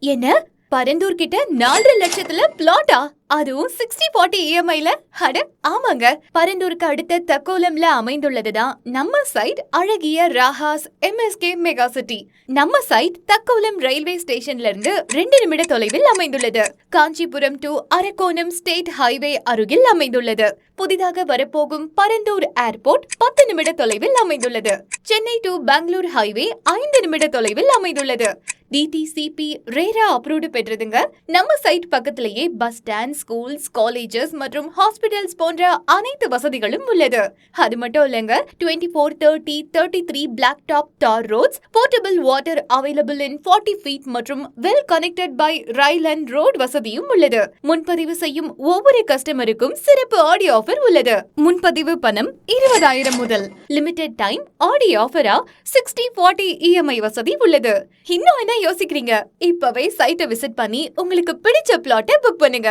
என்ன? பரந்தூர் கிட்ட 4,00,000ல பிளாட்டா? அதுவும் 60/40 இஎம்ஐல? அட ஆமாங்க, பரந்தூருக்கு அடுத்த தக்கோலம்ல அமைந்துள்ளதுதான் நம்ம சைட் அழகிய ராஹாஸ் எம்எஸ்கே மெகா சிட்டி. நம்ம சைட் தக்கோலம் ரயில்வே ஸ்டேஷன்ல இருந்து 2 நிமிட தொலைவில் அமைந்துள்ளது. Kanchipuram to Arakkonam state highway அருகில் அமைந்துள்ளது. புதிதாக வரப்போகும் பரந்தூர் ஏர்போர்ட் 10 நிமிட தொலைவில் அமைந்துள்ளது. சென்னை டு பெங்களூர் ஹைவே 5 நிமிட தொலைவில் அமைந்துள்ளது. DTCP ரேரா அப்ரூவ்டு பெற்றதுங்க. நம்ம சைட் பக்கத்திலேயே பஸ் ஸ்டாண்ட், ஸ்கூல்ஸ், காலேஜஸ் மற்றும் ஹாஸ்பிட்டல்ஸ் போன்ற அனைத்து வசதிகளும் உள்ளது. அது மட்டும் இல்லங்க, 24, 30, 33 black top tar roads, portable water available in 40 feet மற்றும் well connected by rail and road வசதியும் உள்ளது. முன்பதிவு செய்யும் ஒவ்வொரு கஸ்டமருக்கும் சிறப்பு ஆடி ஆஃபர் உள்ளது. முன்பதிவு பணம் 20,000 முதல். லிமிடெட் டைம் ஆடி ஆஃபரா 60/40 இஎம்ஐ வசதி உள்ளது. இன்னும் என்ன யோசிக்கிறீங்க? இப்பவே சைட்டை விசிட் பண்ணி உங்களுக்கு பிடிச்ச பிளாட்டை புக் பண்ணுங்க.